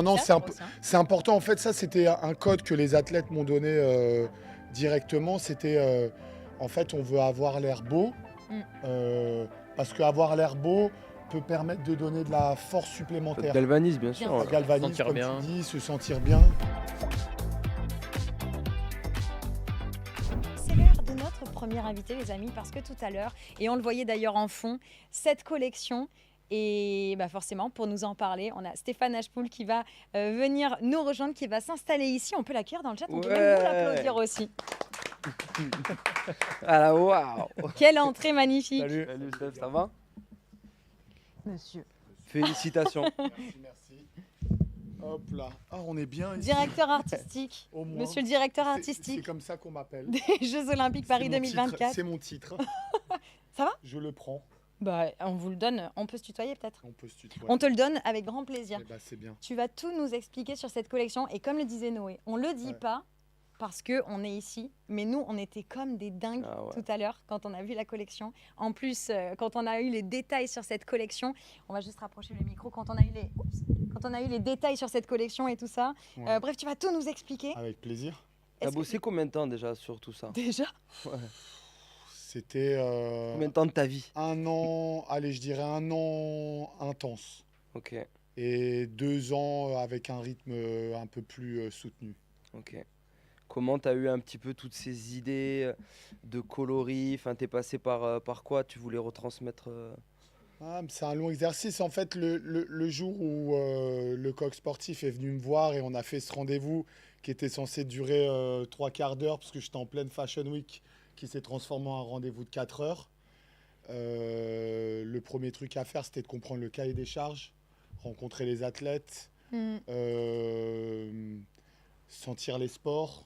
Non, Ça, pour ça. c'est important. En fait, ça, c'était un code que les athlètes m'ont donné directement. C'était, en fait, on veut avoir l'air beau. Mm. Parce qu'avoir l'air beau peut permettre de donner de la force Ça te supplémentaire. galvanise, bien Bien sûr. Ça sûr. galvanise, Sentir comme bien. tu dis, se sentir bien. C'est l'heure de notre premier invité, les amis, parce que tout à l'heure, et on le voyait d'ailleurs en fond, cette collection. Et bah forcément, pour nous en parler, on a Stéphane Hachepoul qui va venir nous rejoindre, qui va s'installer ici. On peut l'accueillir dans le chat, on peut même vous l'applaudir aussi. Ah là, waouh. Quelle entrée magnifique. Salut. Salut Steph, ça va? Monsieur. Félicitations. Merci. Hop là. Ah, on est bien ici. Directeur artistique. Au moins. Monsieur le directeur C'est artistique comme ça qu'on m'appelle. des Jeux Olympiques Paris C'est mon titre, 2024. C'est mon titre. Ça va? Je le prends. Bah, on vous le donne. On peut se tutoyer peut-être. On peut se tutoyer. On te le donne avec grand plaisir. Eh ben, c'est bien. Tu vas tout nous expliquer sur cette collection. Et comme le disait Noé, on le dit Ouais. pas parce qu'on est ici. Mais nous, on était comme des dingues Ah ouais. tout à l'heure quand on a vu la collection. En plus, quand on a eu les détails sur cette collection, on va juste rapprocher le micro. Quand on a eu les détails sur cette collection et tout ça. Ouais. Bref, tu vas tout nous expliquer. Avec plaisir. T'as Est-ce que- bossé combien de temps déjà sur tout ça? Déjà? C'était Combien de temps de ta vie? un an, allez, je dirais un an intense. Ok, Et 2 ans avec un rythme un peu plus soutenu. ok. Comment t'as eu un petit peu toutes ces idées de coloris? Enfin, t'es passé par quoi tu voulais retransmettre Ah, mais c'est un long exercice. En fait, le jour où le coq sportif est venu me voir et on a fait ce rendez-vous qui était censé durer 3/4 d'heure parce que j'étais en pleine Fashion Week qui s'est transformé en un rendez-vous de 4 heures. Le premier truc à faire, c'était de comprendre le cahier des charges, rencontrer les athlètes, Hmm. sentir les sports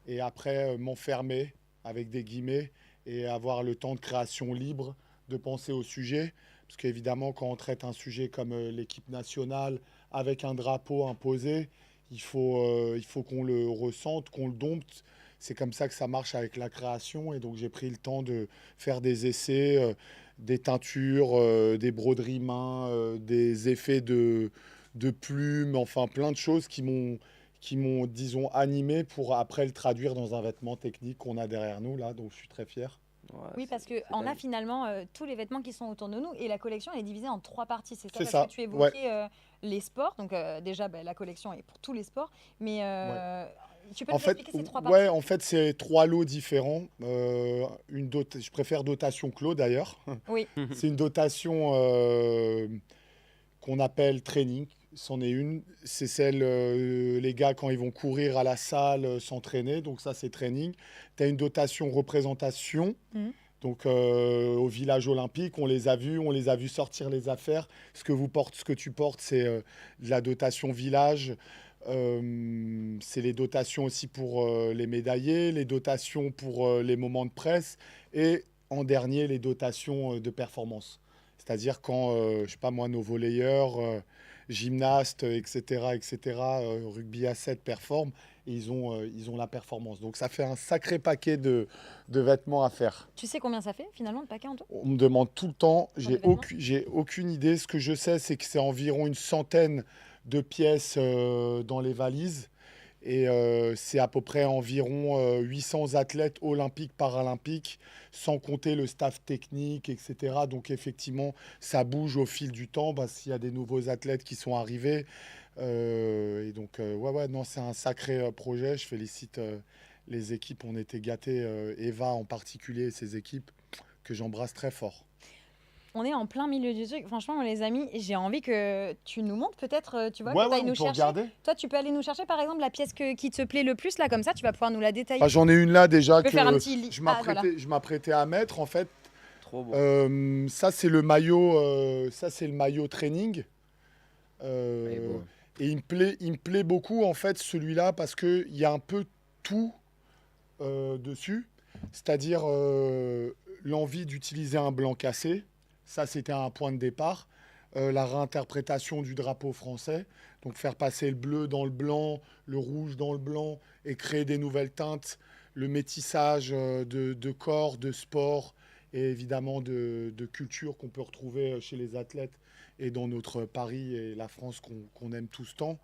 et après m'enfermer avec des guillemets et avoir le temps de création libre de penser au sujet. Parce qu'évidemment, quand on traite un sujet comme l'équipe nationale avec un drapeau imposé, il faut qu'on le ressente, qu'on le dompte. C'est comme ça que ça marche avec la création. Et donc, j'ai pris le temps de faire des essais, des teintures, des broderies mains, des effets de plumes, enfin plein de choses qui m'ont, disons, animé pour après le traduire dans un vêtement technique qu'on a derrière nous, là. Donc, je suis très fier. Ouais, Oui, c'est- parce c'est qu'on a dingue. finalement tous les vêtements qui sont autour de nous et la collection elle est divisée en 3 parties. C'est ça, C'est parce ça, que tu évoquais les sports. Donc déjà, la collection est pour tous les sports. Mais tu peux En nous fait, expliquer ces 3 ouais, parties? en fait, c'est 3 lots différents. Je préfère dotation clos d'ailleurs. Oui, C'est une dotation qu'on appelle training. C'en est une. C'est celle, les gars, quand ils vont courir à la salle, s'entraîner. Donc ça, c'est training. Tu as une dotation représentation. Mhm. Donc au village olympique, on les a vus sortir les affaires. Ce que tu portes, c'est de la dotation village. C'est les dotations aussi pour les médaillés, les dotations pour les moments de presse et en dernier les dotations de performance. C'est-à-dire quand, je sais pas moi, nos volleyeurs, gymnastes, etc., rugby à 7 performent et ils ont la performance. Donc ça fait un sacré paquet de vêtements à faire. tu sais combien ça fait finalement le paquet en tout? On me demande tout le temps, Pour des vêtements j'ai aucune idée. Ce que je sais, c'est que c'est environ une centaine de pièces dans les valises. Et c'est à peu près environ 800 athlètes olympiques, paralympiques, sans compter le staff technique, etc. Donc effectivement, ça bouge au fil du temps parce qu'il y a des nouveaux athlètes qui sont arrivés. Et donc, ouais, non, c'est un sacré projet. Je félicite les équipes. On était gâtés, Eva en particulier et ses équipes, que j'embrasse très fort. On est en plein milieu du truc. Franchement, les amis, j'ai envie que tu nous montres peut-être, tu vois, Ouais, que tu ouais, ailles on nous peut chercher. regarder. Toi, tu peux aller nous chercher par exemple la pièce qui te plaît le plus, là, comme ça, tu vas pouvoir nous la détailler. Ah, j'en ai une là déjà Tu peux que faire un petit lit. je Ah, voilà. m'apprêtais à mettre en fait. Trop beau. Ça c'est le maillot training. Il est beau. Et il me plaît beaucoup en fait celui-là parce que il y a un peu tout dessus, c'est-à-dire l'envie d'utiliser un blanc cassé. Ça c'était un point de départ. La réinterprétation du drapeau français, donc faire passer le bleu dans le blanc, le rouge dans le blanc et créer des nouvelles teintes, le métissage de corps, de sport et évidemment de culture qu'on peut retrouver chez les athlètes et dans notre Paris et la France qu'on aime tous tant.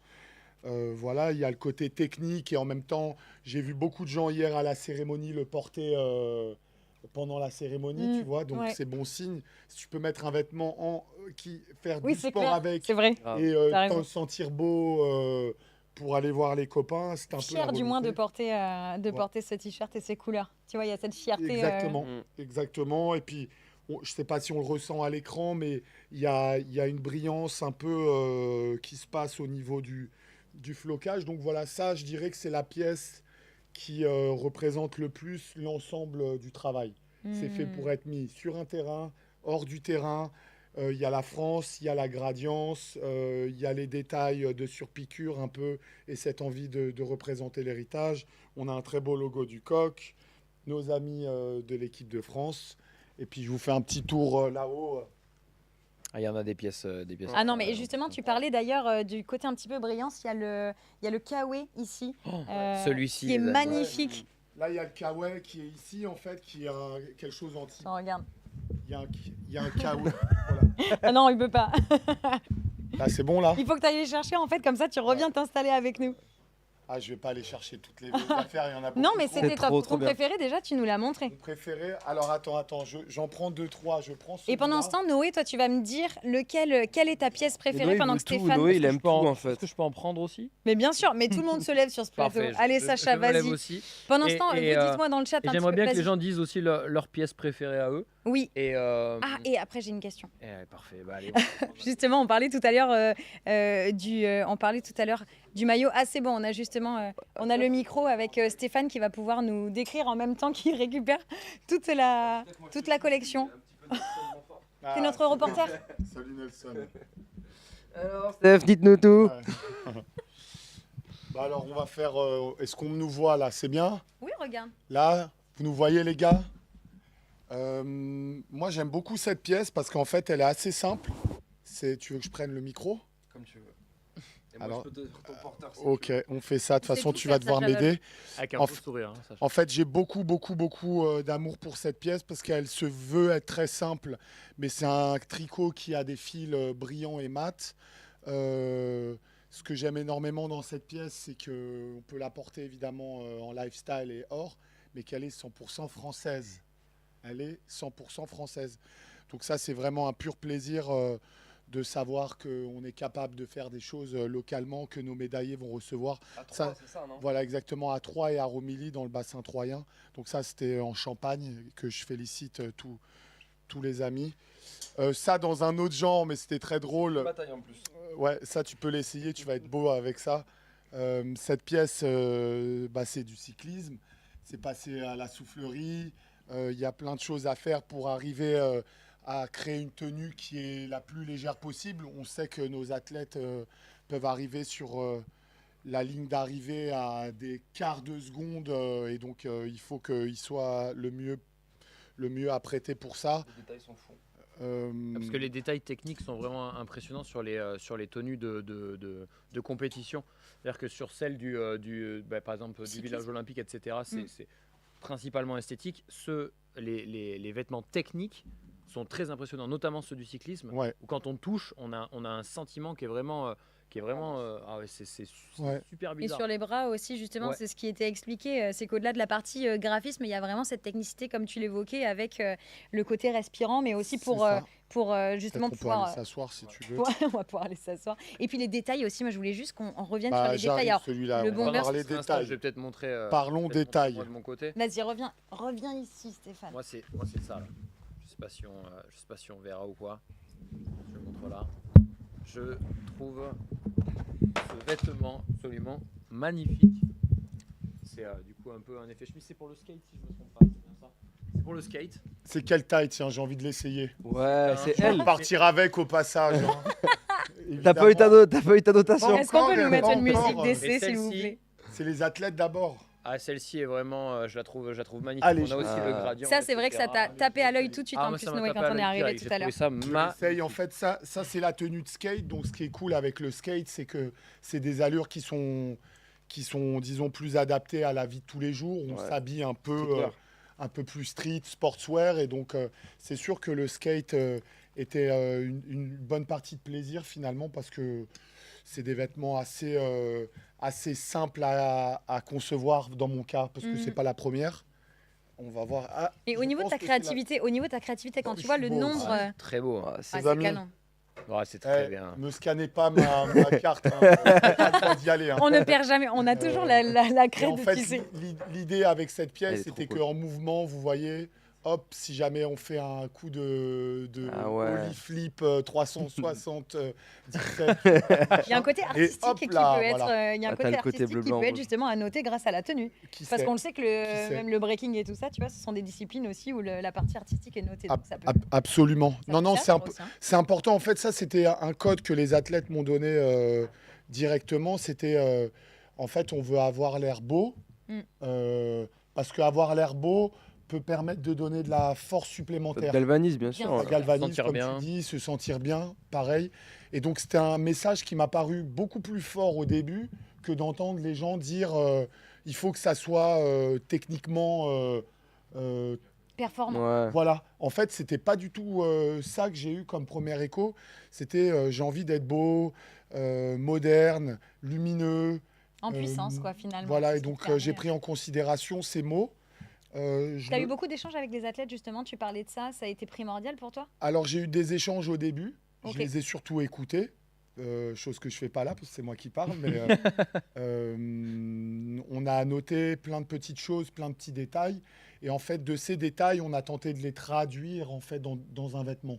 Voilà, il y a le côté technique et en même temps, j'ai vu beaucoup de gens hier à la cérémonie le porter pendant la cérémonie, tu vois, donc ouais. c'est bon signe. Si tu peux mettre un vêtement faire Oui, du c'est sport clair, avec c'est vrai. Grave. et T'as raison. te sentir beau pour aller voir les copains, c'est un peu la Fier du moins de volonté. Ouais. porter ce t-shirt et ces couleurs. Tu vois, il y a cette fierté. Exactement, Mm. exactement. Et puis, je sais pas si on le ressent à l'écran, mais il y a une brillance un peu qui se passe au niveau du flocage. Donc voilà, ça, je dirais que c'est la pièce qui représente le plus l'ensemble du travail. C'est fait pour être mis sur un terrain, hors du terrain. Il y a la France, il y a la gradience, il y a les détails de surpiqûre un peu et cette envie de représenter l'héritage. On a un très beau logo du coq, nos amis de l'équipe de France. Et puis je vous fais un petit tour là-haut. Ah, il y en a des pièces. Ah non, mais justement, tu parlais d'ailleurs du côté un petit peu brillant. Il y a le kawaii ici, Celui-ci, qui est les amis. magnifique. Là, il y a le kawaii qui est ici, en fait, qui est quelque chose anti. Attends, regarde. Il y a un kawaii. Voilà. Ah non, il peut pas. Là, c'est bon, là? Il faut que tu ailles les chercher en fait, comme ça tu reviens t'installer avec nous. Ah, je vais pas aller chercher toutes les affaires, il y en a beaucoup. Non, mais trop. c'était trop, top. trop Ton bien. préféré, déjà, tu nous l'as montré. Mon préféré. Alors, attends, j'en prends 2-3. Je prends Et pendant ce temps, Noé, toi, tu vas me dire quelle est ta pièce préférée Noé, il pendant veut que tout, Stéphane. Noé, il aime tout en Est-ce fait. que je peux en prendre aussi? Mais bien sûr, mais tout le monde se lève sur ce plateau. Parfait. Allez, je- Sacha, je me lève vas-y. aussi. Pendant ce Et- temps, et, vous dites-moi dans le chat Et un j'aimerais petit peu. bien que les Vas-y. gens disent aussi leur pièce préférée à eux. Oui. Et, Ah, et après, j'ai une question. parfait. Bah, allez, Justement, on parlait tout à l'heure du maillot. Ah, c'est bon, on a justement on a le micro avec Stéphane qui va pouvoir nous décrire en même temps qu'il récupère toute la collection. Ah, T'es notre reporter. Salut Nelson. Alors, Steph, dites-nous tout. Ouais. Bah alors, on va faire. Est-ce qu'on nous voit là? C'est bien? Oui, regarde. Là, vous nous voyez, les gars? Moi, j'aime beaucoup cette pièce parce qu'en fait, elle est assez simple. Tu veux que je prenne le micro? Comme tu veux. Et moi, Alors, je peux te ton porteur. Ok, on fait ça. De toute C'est façon, tout tu faire, vas devoir Sacha m'aider. avec un En beau f- sourire. Hein, Sacha. En fait, j'ai beaucoup d'amour pour cette pièce parce qu'elle se veut être très simple, mais c'est un tricot qui a des fils brillants et mat. Ce que j'aime énormément dans cette pièce, c'est qu'on peut la porter évidemment en lifestyle et hors, mais qu'elle est 100% française. Elle est 100% française. Donc ça, c'est vraiment un pur plaisir de savoir qu'on est capable de faire des choses localement, que nos médaillés vont recevoir. Ça- c'est ça, non? Voilà, exactement, à Troyes et à Romilly, dans le bassin troyen. Donc ça, c'était en Champagne, que je félicite tous les amis. Ça, dans un autre genre, mais c'était très drôle. Bataille en plus. Ouais, ça, tu peux l'essayer, tu vas être beau avec ça. Cette pièce, c'est du cyclisme. C'est passé à la soufflerie. Il y a plein de choses à faire pour arriver à créer une tenue qui est la plus légère possible. On sait que nos athlètes peuvent arriver sur la ligne d'arrivée à des quarts de seconde et donc il faut qu'ils soient le mieux apprêtés pour ça. Les détails sont fous. Parce que les détails techniques sont vraiment impressionnants sur les tenues de compétition. C'est-à-dire que sur celle par exemple, du Cyclisme. village olympique, etc., Mm. c'est principalement esthétique. Les vêtements techniques sont très impressionnants, notamment ceux du cyclisme, Ouais. où quand on touche, on a un sentiment qui est vraiment... ah ouais, c'est Ouais. super Et bizarre. sur les bras aussi, justement, Ouais. c'est ce qui était expliqué. C'est qu'au-delà de la partie graphisme, il y a vraiment cette technicité, comme tu l'évoquais, avec le côté respirant, mais aussi C'est pour ça. justement Peut-être qu'on peut pouvoir. aller s'asseoir si tu veux. On va pouvoir aller s'asseoir. Et puis les détails aussi, moi je voulais juste qu'on revienne Bah, sur les détails. j'arrive, Alors, celui-là. le On bon va verse, parler Pour l'instant, détails. je vais peut-être montrer. Parlons peut-être montrer détails. moi de mon côté. vas-y, reviens ici, Stéphane. Moi, c'est ça. Là. Je sais pas si on verra ou quoi. Je le montre là. Je trouve ce vêtement absolument magnifique. C'est du coup un peu un effet chemise. C'est pour le skate, si je me trompe pas. C'est bien ça. C'est pour le skate. C'est quelle taille? Tiens, j'ai envie de l'essayer. Ouais, c'est Je vais elle. partir avec au passage. hein. T'as pas eu ta notation. Bon. Est-ce qu'on peut Encore, nous mettre une encore. musique d'essai, Et s'il vous celle-ci, plaît? C'est les athlètes d'abord. Ah, celle-ci est vraiment, je la trouve magnifique. Allez, on a aussi je- le gradient. Ça, c'est vrai que ça t'a etc. tapé à l'œil tout de suite Ah, en moi, plus, ça m'a Noé, tapé quand à on est l'œil arrivé direct. tout J'ai à l'heure. trouvé ça J'essaye, en fait, ça c'est la tenue de skate. Donc, ce qui est cool avec le skate, c'est que c'est des allures qui sont, disons, plus adaptées à la vie de tous les jours. On Ouais. s'habille C'est clair. un peu plus street, sportswear. Et donc, c'est sûr que le skate était une bonne partie de plaisir finalement parce que c'est des vêtements assez simples à concevoir dans mon cas parce que c'est Mhm. pas la première. On va voir. Ah, Et au je niveau de pense ta que c'est la- créativité, quand Oh, tu je vois suis le beau aussi. nombre, Ouais, très beau. Ah, c'est- c'est va mieux. canon. Ouais, c'est très Eh, bien. me scannez pas ma carte. Hein. J'ai pas le droit d'y aller. Hein. On ne perd jamais, on a toujours la Et crête en de fait, qui c'est. l'idée avec cette Elle pièce, est c'était trop cool. qu'en mouvement, vous voyez, hop, si jamais on fait un coup de Ah ouais. ollie flip 360 17, Il y a un côté artistique hop qui là, peut être, voilà. il y a un Ah, t'as côté le côté artistique bleu, qui blanc, peut être rouge. justement à noter grâce à la tenue. Qui Parce sait qu'on le sait que Qui sait même le breaking et tout ça, tu vois, ce sont des disciplines aussi où la partie artistique est notée. Ab- Donc ça peut, Absolument. ça Non, peut non, servir aussi, hein. c'est important. En fait, ça, c'était un code que les athlètes m'ont donné directement. C'était, en fait, on veut avoir l'air beau. Mm. Parce qu'avoir l'air beau peut permettre de donner de la force Ça te supplémentaire. galvanise, bien Bien sûr. sûr. Ça galvanise, sentir comme bien. tu dis, se sentir bien, pareil. Et donc, c'était un message qui m'a paru beaucoup plus fort au début que d'entendre les gens dire il faut que ça soit techniquement. Performant. Ouais. Voilà. En fait, c'était pas du tout ça que j'ai eu comme premier écho. C'était j'ai envie d'être beau, moderne, lumineux. En Euh, puissance, quoi, finalement. Voilà. C'est Et ce qui donc, te permet. j'ai pris en considération ces mots. Tu as eu beaucoup d'échanges avec les athlètes, justement, tu parlais de ça, ça a été primordial pour toi? Alors, j'ai eu des échanges au début. Ok. Je les ai surtout écoutés. Chose que je fais pas là parce que c'est moi qui parle, mais on a noté plein de petites choses, plein de petits détails, et en fait de ces détails, on a tenté de les traduire en fait dans un vêtement.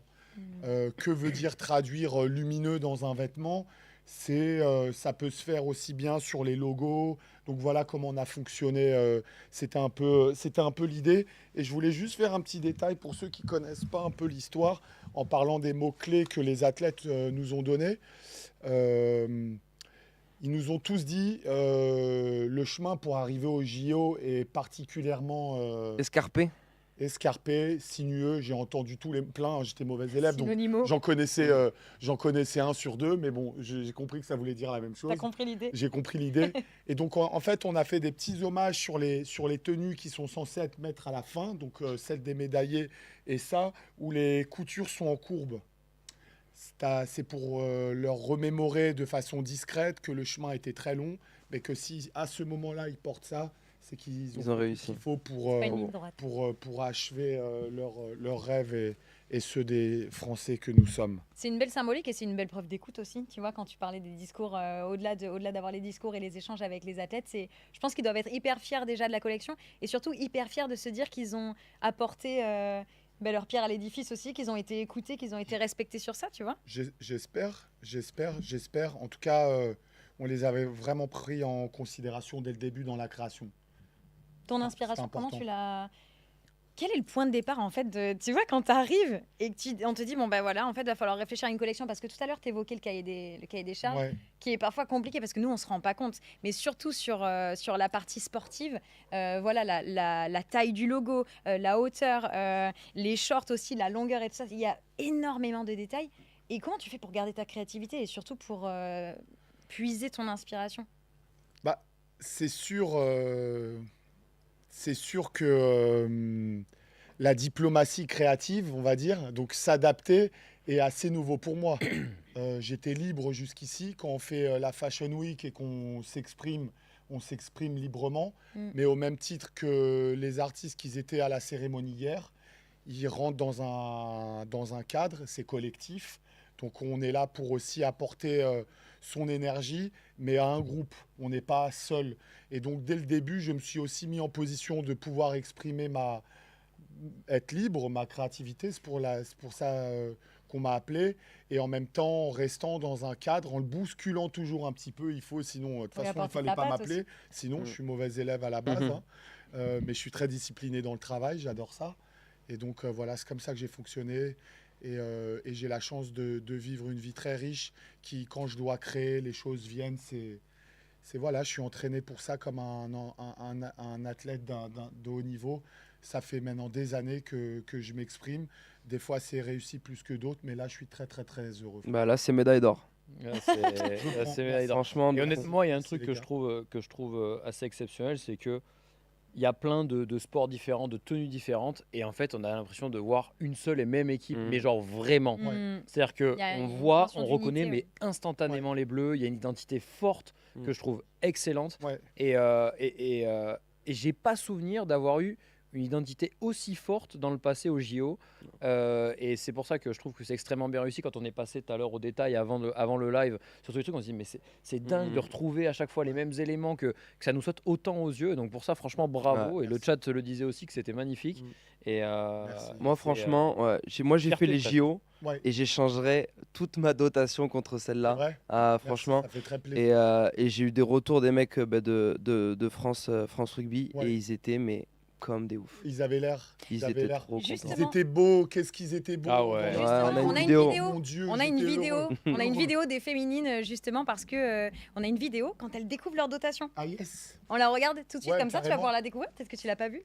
Que veut dire traduire lumineux dans un vêtement? Ça peut se faire aussi bien sur les logos. Donc voilà comment on a fonctionné. C'était un peu l'idée. Et je voulais juste faire un petit détail pour ceux qui connaissent pas un peu l'histoire, en parlant des mots-clés que les athlètes nous ont donnés. Euh, Ils nous ont tous dit le chemin pour arriver au JO est particulièrement Escarpé. escarpé, sinueux. J'ai entendu tous les plein. J'étais mauvais élève, donc Synonymo, j'en connaissais un sur deux, mais bon, j'ai compris que ça voulait dire la même chose. t'as compris l'idée? J'ai compris l'idée. Et donc, en fait, on a fait des petits hommages sur les tenues qui sont censées être mettre à la fin, donc celle des médaillés et ça, où les coutures sont en courbe. C'est pour leur remémorer de façon discrète que le chemin était très long, mais que si à ce moment-là ils portent ça, c'est qu'ils Ils ont fait tout réussi. ce qu'il faut Pas une ligne droite. pour achever leurs rêves et ceux des Français que nous sommes. C'est une belle symbolique et c'est une belle preuve d'écoute aussi. Tu vois, quand tu parlais des discours, au-delà d'avoir les discours et les échanges avec les athlètes, je pense qu'ils doivent être hyper fiers déjà de la collection et surtout hyper fiers de se dire qu'ils ont apporté leur pierre à l'édifice aussi, qu'ils ont été écoutés, qu'ils ont été respectés sur ça, tu vois. J'espère. En tout cas, on les avait vraiment pris en considération dès le début dans la création. Ton C'est inspiration, comment important. tu l'as... Quel est le point de départ en fait tu vois quand tu arrives et que on te dit bon ben voilà en fait va falloir réfléchir à une collection parce que tout à l'heure tu évoquais le cahier des charges Ouais. qui est parfois compliqué parce que nous on se rend pas compte mais surtout sur la partie sportive voilà la taille du logo la hauteur les shorts aussi la longueur et tout ça il y a énormément de détails et comment tu fais pour garder ta créativité et surtout pour puiser ton inspiration? Bah, c'est sûr que la diplomatie créative, on va dire, donc s'adapter, est assez nouveau pour moi. J'étais libre jusqu'ici. Quand on fait la Fashion Week et qu'on s'exprime, on s'exprime librement. Mm. Mais au même titre que les artistes qui étaient à la cérémonie hier, ils rentrent dans un cadre, c'est collectif. Donc on est là pour aussi apporter son énergie, mais à un groupe. On n'est pas seul. Et donc dès le début, je me suis aussi mis en position de pouvoir exprimer être libre, ma créativité. C'est pour ça qu'on m'a appelé. Et en même temps, en restant dans un cadre, en le bousculant toujours un petit peu, il faut, sinon, de toute façon, il ne apporter fallait ta pas patte m'appeler. aussi. Sinon, je suis mauvais élève à la base. Hein. Mais je suis très discipliné dans le travail, j'adore ça. Et donc voilà, c'est comme ça que j'ai fonctionné. Et j'ai la chance de vivre une vie très riche qui, quand je dois créer, les choses viennent. Voilà, je suis entraîné pour ça comme un athlète de haut niveau. Ça fait maintenant des années que je m'exprime. Des fois, c'est réussi plus que d'autres, mais là, je suis très, très, très heureux. Bah là, c'est médaille d'or. Là, c'est médaille d'or. Franchement, Et honnêtement, il y a un Merci, truc les que gars. je trouve assez exceptionnel, c'est que il y a plein de sports différents, de tenues différentes, et en fait, on a l'impression de voir une seule et même équipe, mais genre vraiment. C'est-à-dire Il y a qu'on une voit, notion on d'unité, reconnaît, ouais. mais instantanément les Bleus. Il y a une identité forte que je trouve excellente. Ouais. Et j'ai pas souvenir d'avoir eu une identité aussi forte dans le passé au JO. Et c'est pour ça que je trouve que c'est extrêmement bien réussi quand on est passé tout à l'heure au détail avant le live sur tous les trucs. On se dit, mais c'est dingue de retrouver à chaque fois les mêmes éléments, que ça nous saute autant aux yeux. Donc pour ça, franchement, bravo. Ouais, et le chat le disait aussi que c'était magnifique. Et Merci. Moi, franchement, ouais, moi j'ai fierté fait les presque. JO Ouais. et j'échangerais toute ma dotation contre C'est celle-là. vrai. Ah, Merci, franchement. ça fait très plaisir. Et j'ai eu des retours des mecs de France, France Rugby Ouais. et ils étaient mais comme des oufs. Ils avaient l'air. Ils avaient étaient l'air. trop Justement. contents. Ils étaient beaux. Qu'est-ce qu'ils étaient beaux. Ah ouais. Justement, on a une on a une vidéo. vidéo. Mon Dieu, On a une j'étais vidéo, heureux. on a une vidéo des féminines justement parce que on a une vidéo quand elles découvrent leur dotation. Ah yes. On la regarde tout de suite Ouais, comme ça, tu vas carrément. pouvoir la découvrir. Peut-être que tu l'as pas vue.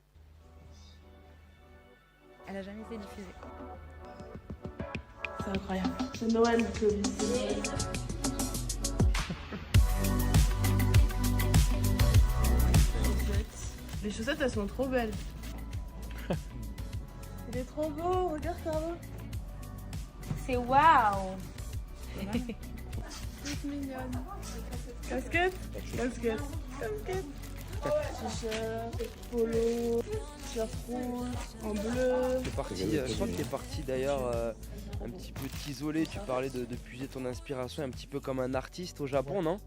Elle a jamais été diffusée. C'est incroyable. C'est Noël, Chloé. Les chaussettes, elles sont trop belles. Il est trop beau, regarde Carlo. C'est waouh. Toute mignonne. Casquette. Casquette. Casquette. T-shirt, polo, t-shirt rouge, en bleu. T'es parti, je crois que tu es parti d'ailleurs un petit peu t'isoler. Tu parlais de puiser ton inspiration un petit peu comme un artiste au Japon, non?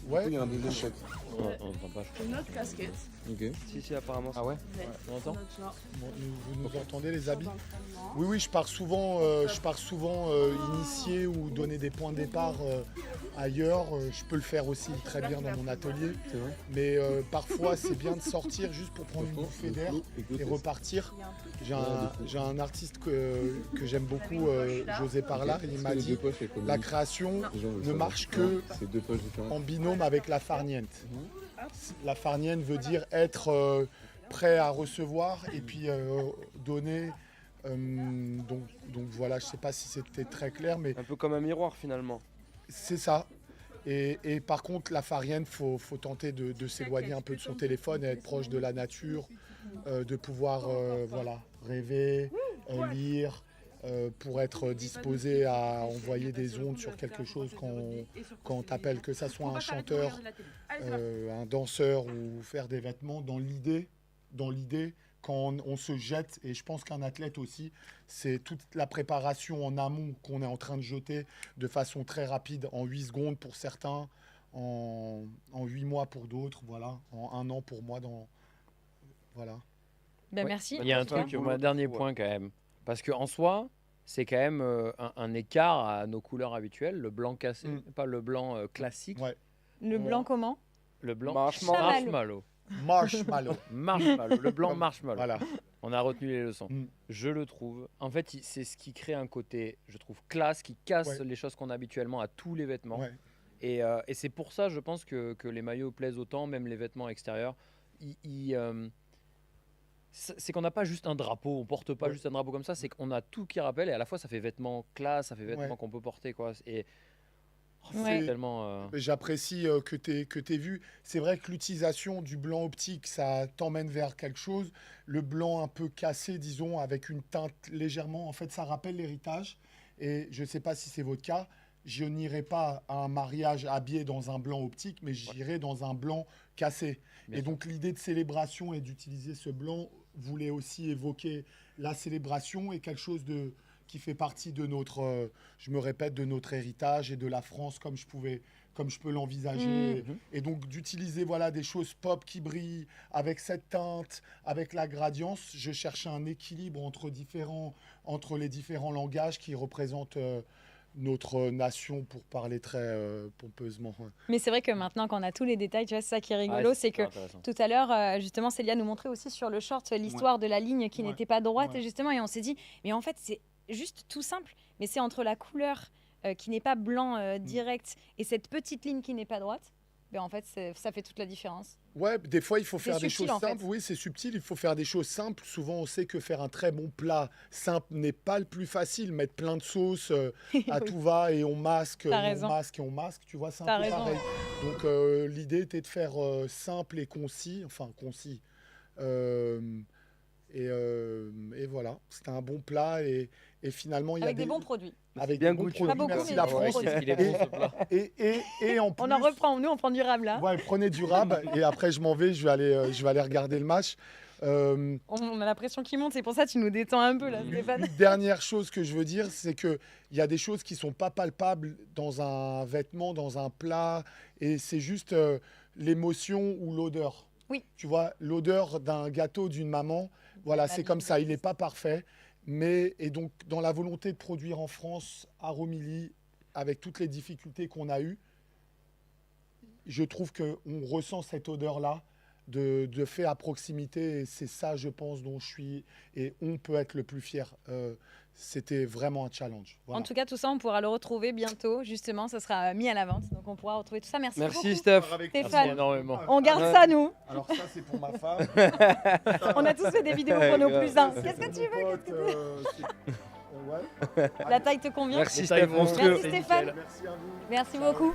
Ouais. Il y a un deuxième choc. On n'entend pas. Une autre casquette. Ok. Si, apparemment. Ah ouais Vert. On entend Notre genre. Bon, vous nous entendez les habits? Entraînement. Oui, oui, je pars souvent initier ou donner des points de départ ailleurs. Je peux le faire aussi très bien dans mon atelier. C'est vrai. Mais parfois, c'est bien de sortir juste pour prendre une bouffée d'air et repartir. J'ai un artiste que j'aime beaucoup, José Parla. Il m'a dit la création ne marche que C'est deux poches différentes. en binôme avec la farniente. La farniente veut dire être prêt à recevoir et puis donner. Donc voilà, je sais pas si c'était très clair, mais Un peu comme un miroir finalement. c'est ça. Et par contre, la farniente, faut tenter de s'éloigner un peu de son téléphone et être proche de la nature, de pouvoir voilà, rêver, lire, pour être disposé à envoyer des ondes sur quelque chose quand on t'appelle, que ça soit un chanteur, un danseur ou faire des vêtements, dans l'idée, quand on se jette, et je pense qu'un athlète aussi, c'est toute la préparation en amont qu'on est en train de jeter de façon très rapide, en 8 secondes pour certains, en 8 mois pour d'autres, voilà, en 1 an pour moi. Voilà. Ben Ouais. merci. Il y a un en tout cas. truc, mon dernier point quand même. Parce qu'en soi, c'est quand même un écart à nos couleurs habituelles. Le blanc cassé, pas le blanc classique. Ouais. Le blanc comment? Le blanc Marshmallow. marshmallow. Marshmallow. Le blanc marshmallow. Voilà. On a retenu les leçons. Mm. Je le trouve. En fait, c'est ce qui crée un côté, je trouve, classe, qui casse Ouais. les choses qu'on a habituellement à tous les vêtements. Ouais. Et c'est pour ça, je pense, que les maillots plaisent autant, même les vêtements extérieurs. C'est qu'on n'a pas juste un drapeau, on porte pas Ouais. juste un drapeau comme ça, c'est qu'on a tout qui rappelle, et à la fois ça fait vêtements classe, ça fait vêtements Ouais. qu'on peut porter, quoi. Et Ouais. c'est tellement. J'apprécie que tu aies vu. C'est vrai que l'utilisation du blanc optique, ça t'emmène vers quelque chose. Le blanc un peu cassé, disons, avec une teinte légèrement, en fait, ça rappelle l'héritage. Et je ne sais pas si c'est votre cas, je n'irai pas à un mariage habillé dans un blanc optique, mais j'irai dans un blanc cassé. Bien Et donc l'idée de célébration et d'utiliser ce blanc voulait aussi évoquer la célébration et quelque chose qui fait partie de notre, je me répète, de notre héritage et de la France comme je peux l'envisager. Et donc d'utiliser voilà, des choses pop qui brillent avec cette teinte, avec la gradience. Je cherchais un équilibre entre les différents langages qui représentent notre nation, pour parler très pompeusement. Mais c'est vrai que maintenant qu'on a tous les détails, tu vois, c'est ça qui est rigolo, Ouais, c'est que intéressant. tout à l'heure, justement, Célia nous montrait aussi sur le short l'histoire de la ligne qui Ouais. n'était pas droite, Ouais. et justement, et on s'est dit, mais en fait, c'est juste tout simple, mais c'est entre la couleur qui n'est pas blanc direct et cette petite ligne qui n'est pas droite, ben en fait, ça fait toute la différence. Ouais, des fois, il faut C'est faire des subtil, choses en fait. simples. Oui, c'est subtil, il faut faire des choses simples. Souvent, on sait que faire un très bon plat simple n'est pas le plus facile. Mettre plein de sauce à Oui. tout va et on masque, T'as on raison. masque et on masque. Tu vois, c'est T'as un peu raison, pareil. Donc, l'idée était de faire simple et concis. Enfin, concis. Euh, et voilà, c'était un bon plat et finalement il y a Avec des bons produits. avec bien des bons goûtu. produits. Pas beaucoup, Merci mais la des bons France. produits. Il est bon ce plat. Et en plus, On en reprend, nous on prend du rab là. ouais, prenez du rab et après je m'en vais, je vais aller regarder le match. On a la pression qui monte, c'est pour ça que tu nous détends un peu là, Stéphane. Une dernière chose que je veux dire, c'est qu'il y a des choses qui ne sont pas palpables dans un vêtement, dans un plat, et c'est juste l'émotion ou l'odeur. Oui. Tu vois, l'odeur d'un gâteau d'une maman, voilà, c'est comme ça, il n'est pas parfait. Et donc, dans la volonté de produire en France, à Romilly, avec toutes les difficultés qu'on a eues, je trouve qu'on ressent cette odeur-là de fait à proximité. Et c'est ça, je pense, dont je suis et on peut être le plus fier. C'était vraiment un challenge. Voilà. En tout cas, tout ça, on pourra le retrouver bientôt. Justement, ça sera mis à la vente. Donc, on pourra retrouver tout ça. Merci Merci beaucoup. Steph. Stéphane. Merci énormément. On garde Ouais. ça, nous. Alors ça, c'est pour ma femme. On a tous fait des vidéos pour nos plus un. Qu'est-ce que tu veux Ouais. La taille te convient? Merci Les tailles Steph. monstrueuses. Merci Stéphane. Merci à vous. Merci beaucoup.